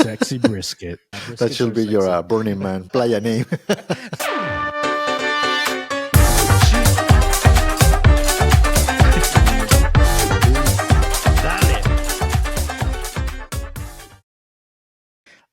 Sexy brisket. That Briskets should are be your sexy. Burning Man playa name.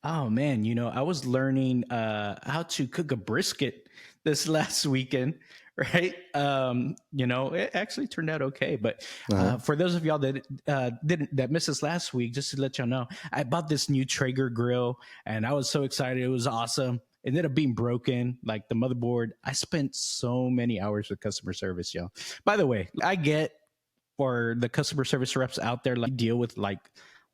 Oh man, I was learning how to cook a brisket this last weekend, right? It actually turned out okay. But Uh-huh. for those of y'all that that missed us last week, just to let y'all know, I bought this new Traeger grill, and I was so excited. It was awesome. It ended up being broken, like the motherboard. I spent so many hours with customer service, y'all. By the way, I get for the customer service reps out there, like deal with like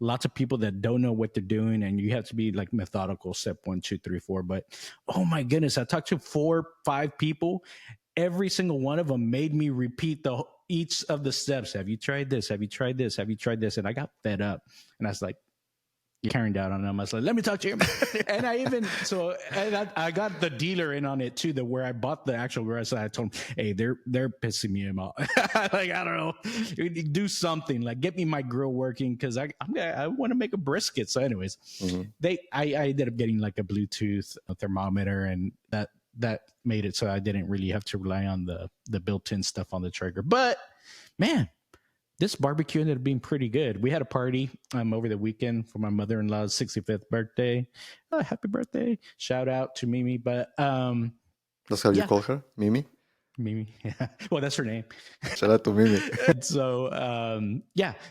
lots of people that don't know what they're doing, and you have to be like methodical. Step 1, 2, 3, 4. But oh my goodness, I talked to 4, 5 people. Every single one of them made me repeat each of the steps. Have you tried this? Have you tried this? Have you tried this? And I got fed up, and I was like, carrying down on them. I was like, let me talk to you. And I got the dealer in on it too, where I bought the actual grill. So I told him, hey, they're pissing me off. Like, I don't know, do something, like get me my grill working, because I want to make a brisket. So anyways, I ended up getting like a Bluetooth thermometer, and that made it so I didn't really have to rely on the built-in stuff on the Traeger. But man, this barbecue ended up being pretty good. We had a party over the weekend for my mother-in-law's 65th birthday. Happy birthday. Shout out to Mimi. But That's how you yeah, call her? Mimi? Mimi. Yeah. Well, that's her name. Shout out to Mimi. So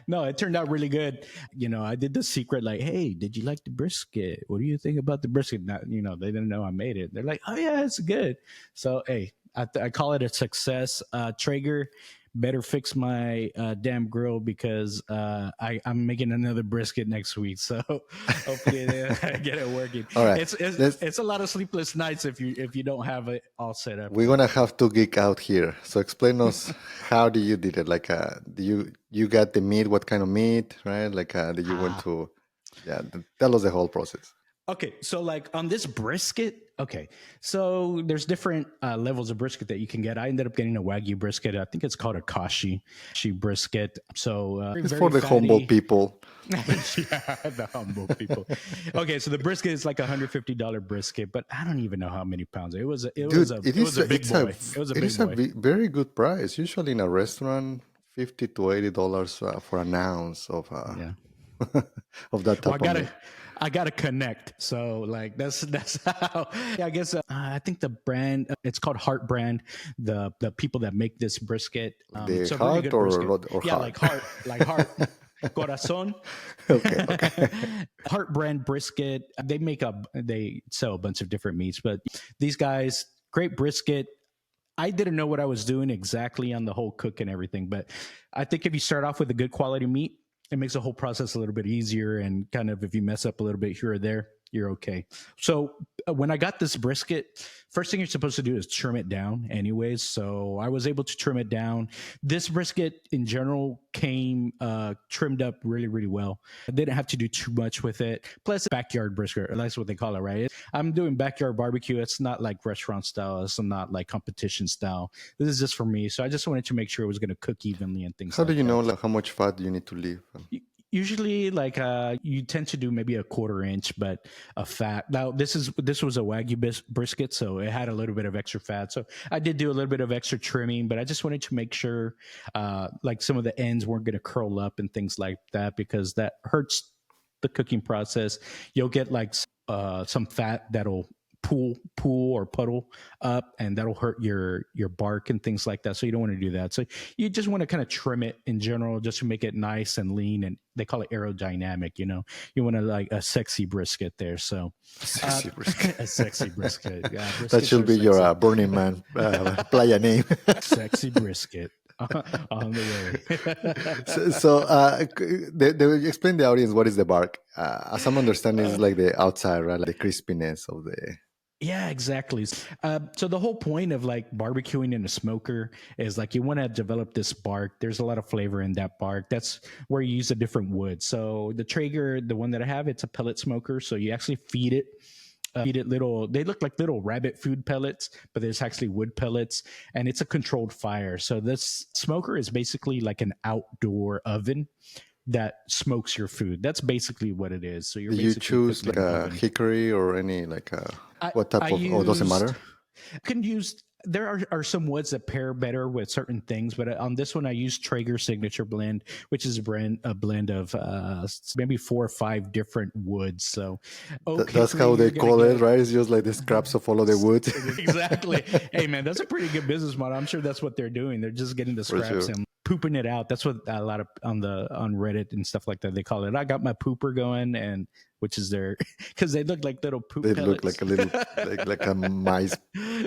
no, it turned out really good. I did the secret, like, hey, did you like the brisket? What do you think about the brisket? Not, they didn't know I made it. They're like, oh yeah, it's good. So hey, I call it a success. Traeger better fix my damn grill, because I'm making another brisket next week. So hopefully I get it working. All right. It's a lot of sleepless nights if you don't have it all set up. We're gonna have to geek out here. So explain us how do you did it? Like, do you got the meat? What kind of meat, right? Like, did you went to? Yeah, tell us the whole process. Okay, so like on this brisket, so there's different levels of brisket that you can get. I ended up getting a Wagyu brisket. I think it's called a Kashi brisket. So it's for the humble people. Yeah, the humble people. Okay, so the brisket is like $150 brisket, but I don't even know how many pounds. It was a big boy. A very good price. Usually in a restaurant, $50 to $80 for an ounce of of that type of meat. I gotta connect. So like that's how. Yeah, I guess I think the brand, it's called Heart Brand. The people that make this brisket. The heart or yeah, heart? like heart. Corazon. Okay. Heart Brand brisket. They sell a bunch of different meats, but these guys, great brisket. I didn't know what I was doing exactly on the whole cook and everything, but I think if you start off with a good quality meat, it makes the whole process a little bit easier. And kind of if you mess up a little bit here or there, you're okay. So when I got this brisket, first thing you're supposed to do is trim it down anyways. So I was able to trim it down. This brisket in general came trimmed up really, really well. I didn't have to do too much with it. Plus backyard brisket, that's what they call it, right? I'm doing backyard barbecue. It's not like restaurant style. It's not like competition style. This is just for me. So I just wanted to make sure it was going to cook evenly and things How like that. do you know like how much fat you need to leave? Usually like you tend to do maybe a 1/4 inch, but a fat. Now this was a Wagyu brisket, so it had a little bit of extra fat. So I did do a little bit of extra trimming, but I just wanted to make sure like some of the ends weren't going to curl up and things like that, because that hurts the cooking process. You'll get like some fat that'll pool or puddle up, and that'll hurt your bark and things like that. So you don't want to do that. So you just want to kind of trim it in general, just to make it nice and lean, and they call it aerodynamic. You want to like a sexy brisket there. So sexy brisket. A sexy brisket. Yeah, that should be your Burning Man playa name. Sexy brisket. On the way. They explain the audience what is the bark. As I'm understanding, it's like the outside, right? Like the crispiness of the. Yeah, exactly. So the whole point of like barbecuing in a smoker is like you want to develop this bark. There's a lot of flavor in that bark. That's where you use a different wood. So the Traeger, the one that I have, it's a pellet smoker. So you actually feed it they look like little rabbit food pellets, but there's actually wood pellets, and it's a controlled fire. So this smoker is basically like an outdoor oven that smokes your food. That's basically what it is. So you're Do you basically choose cooking like in an a oven. hickory or any like a I what I type of? Oh, doesn't used matter. can use there are some woods that pair better with certain things, but on this one I use Traeger Signature Blend, which is a blend of maybe 4 or 5 different woods. So That's occasionally how they you're gonna call it, get right? It's just like the scraps of all of the wood. exactly. Hey man, that's a pretty good business model. I'm sure that's what they're doing. They're just getting the For scraps sure. and pooping it out. That's what a lot of on Reddit and stuff like that they call it. I got my pooper going, and which is their because they look like little poop They look like pellets. a little like a mice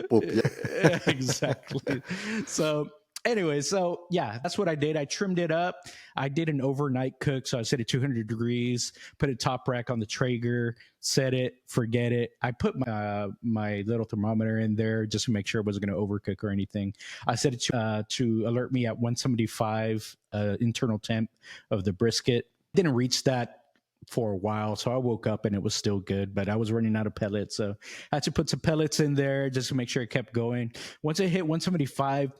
poop. Yeah. Exactly. So anyway, so yeah, that's what I did. I trimmed it up. I did an overnight cook, so I set it 200 degrees, put a top rack on the Traeger, set it, forget it. I put my little thermometer in there just to make sure it wasn't going to overcook or anything. I set it to alert me at 175 internal temp of the brisket. Didn't reach that for a while, so I woke up and it was still good, but I was running out of pellets, so I had to put some pellets in there just to make sure it kept going. Once it hit 175,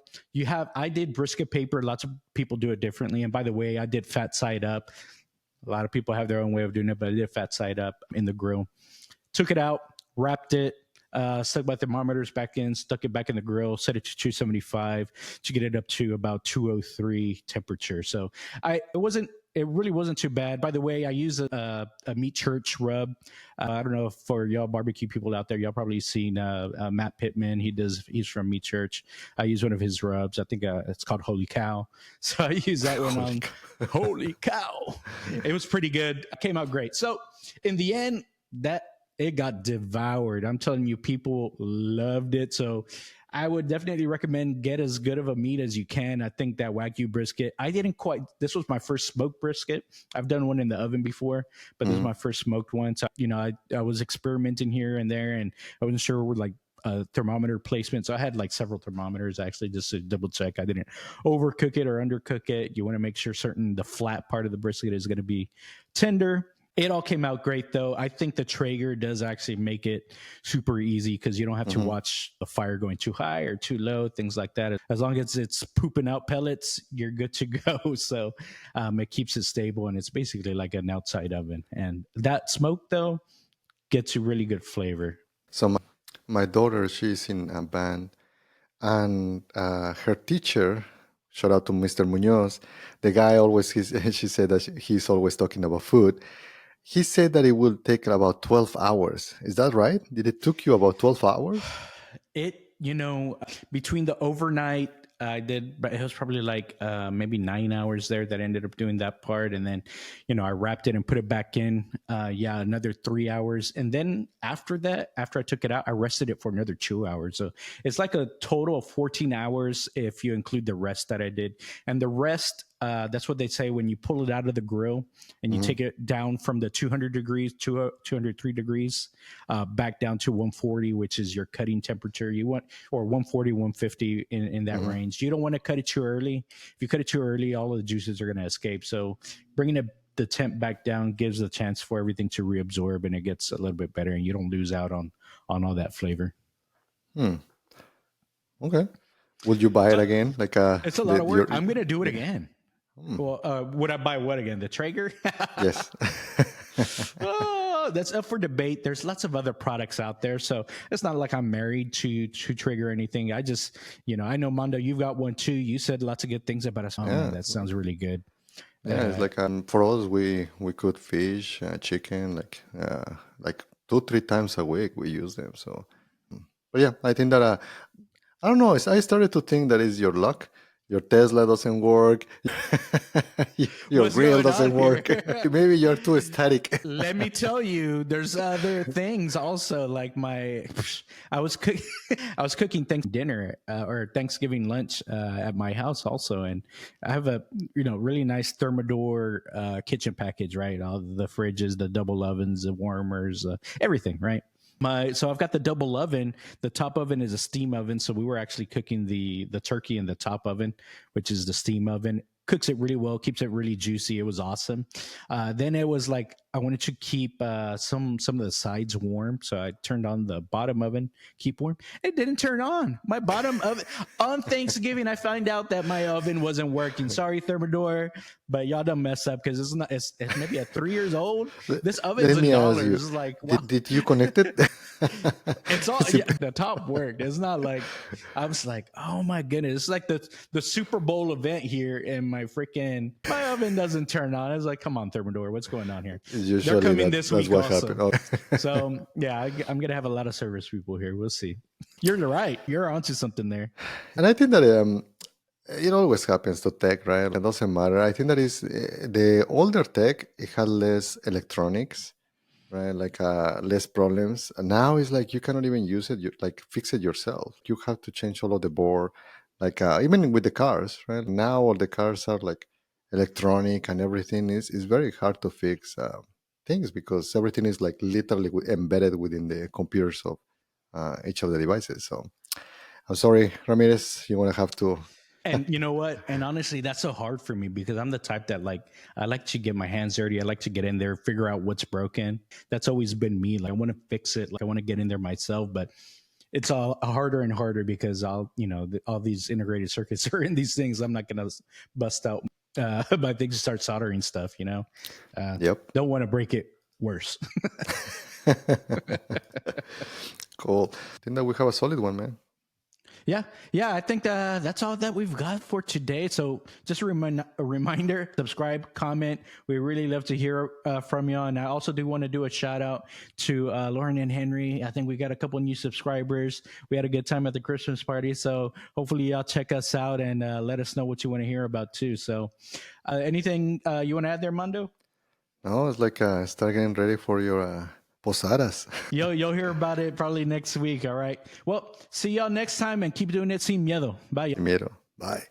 I did brisket paper. Lots of people do it differently, and by the way, I did fat side up. A lot of people have their own way of doing it, but I did fat side up in the grill. Took it out, wrapped it, stuck my thermometers back in, stuck it back in the grill, set it to 275 to get it up to about 203 temperature. So it really wasn't too bad. By the way, I use a meat church rub. I don't know if for y'all barbecue people out there, y'all probably seen Matt Pittman. He's from Meat Church. I use one of his rubs. I think it's called Holy Cow. So I use that one Holy on cow. Holy Cow. It was pretty good. It came out great. So in the end, that it got devoured. I'm telling you, people loved it. So I would definitely recommend get as good of a meat as you can. I think that Wagyu brisket, this was my first smoked brisket. I've done one in the oven before, but this is Mhm. my first smoked one. So, I was experimenting here and there, and I wasn't sure with like thermometer placement. So I had like several thermometers actually just to double check I didn't overcook it or undercook it. You want to make sure the flat part of the brisket is going to be tender. It all came out great though. I think the Traeger does actually make it super easy because you don't have to Mhm. watch the fire going too high or too low, things like that. As long as it's pooping out pellets, you're good to go. So it keeps it stable, and it's basically like an outside oven. And that smoke though gets you really good flavor. So my daughter, she's in a band, and her teacher, shout out to Mr. Munoz, the guy always, she said that he's always talking about food. He said that it will take about 12 hours. Is that right? Did it took you about 12 hours? Between the overnight I did, but it was probably like maybe 9 hours there that I ended up doing that part. And then, I wrapped it and put it back in. Another 3 hours. And then after that, after I took it out, I rested it for another 2 hours. So it's like a total of 14 hours if you include the rest that I did. And the rest, that's what they say when you pull it out of the grill and you Mhm. take it down from the 200 degrees to 203 degrees back down to 140, which is your cutting temperature. You want or 140, 150 in that Mhm. range. You don't want to cut it too early. If you cut it too early, all of the juices are going to escape. So bringing the temp back down gives a chance for everything to reabsorb, and it gets a little bit better, and you don't lose out on all that flavor. Hmm. Okay. Would you buy it So again? Like it's a lot of work. your I'm going to do it yeah. again. Hmm. Well, would I buy what again? The Traeger? Yes. Oh, that's up for debate. There's lots of other products out there, so it's not like I'm married to Traeger or anything. I just, I know Mondo, you've got one too. You said lots of good things about us. Oh man, Yeah. that sounds really good. Yeah, it's like for us we cook fish, chicken, like 2 3 times a week we use them. So, but yeah, I think that I don't know. I started to think that is your luck. Your Tesla doesn't work. Your What's grill going doesn't on here? work. Maybe you're too static. Let me tell you, there's other things also. Like I was cooking, I was cooking Thanksgiving dinner or Thanksgiving lunch at my house also, and I have a really nice Thermador kitchen package, right? All the fridges, the double ovens, the warmers, everything, right? So I've got the double oven. The top oven is a steam oven, so we were actually cooking the turkey in the top oven, which is the steam oven. Cooks it really well, keeps it really juicy. It was awesome. Then it was like I wanted to keep some of the sides warm, so I turned on the bottom oven, keep warm. It didn't turn on. My bottom oven on Thanksgiving. I found out that my oven wasn't working. Sorry, Thermador, but y'all don't mess up because it's not. It's maybe a 3 years old. This oven's Let a me ask dollar. you, It's like wow. did you connect it? It's all Is yeah, it the top worked. It's not like I was like, oh my goodness. It's like the Super Bowl event here and my oven doesn't turn on. I was like, come on, Thermador, what's going on here? They're usually coming this that's week what happened. also. Oh. So yeah, I'm gonna have a lot of service people here. We'll see. You're right. You're onto something there. And I think that it always happens to tech, right? It doesn't matter. I think that is the older tech, it had less electronics, right? Like less problems. And now it's like you cannot even use it, you like fix it yourself. You have to change all of the board, like even with the cars, right? Now all the cars are like electronic and everything is very hard to fix things because everything is like literally embedded within the computers of each of the devices. So I'm sorry, Ramirez, you want to have to. And you know what? And honestly, that's so hard for me because I'm the type that like I like to get my hands dirty. I like to get in there, figure out what's broken. That's always been me. Like I want to fix it. Like I want to get in there myself, but it's all harder and harder because all these integrated circuits are in these things. I'm not gonna bust out my things and start soldering stuff. Yep. Don't want to break it worse. Cool. I think that we have a solid one, man. Yeah. I think that's all that we've got for today. So just a reminder: subscribe, comment. We really love to hear from you. And I also do want to do a shout out to Lauren and Henry. I think we got a couple new subscribers. We had a good time at the Christmas party. So hopefully y'all check us out and let us know what you want to hear about too. So anything you want to add there, Mondo? No, it's like start getting ready for your posadas. You'll hear about it probably next week. All right. Well, see y'all next time and keep doing it sin miedo. Bye. Miedo. Bye.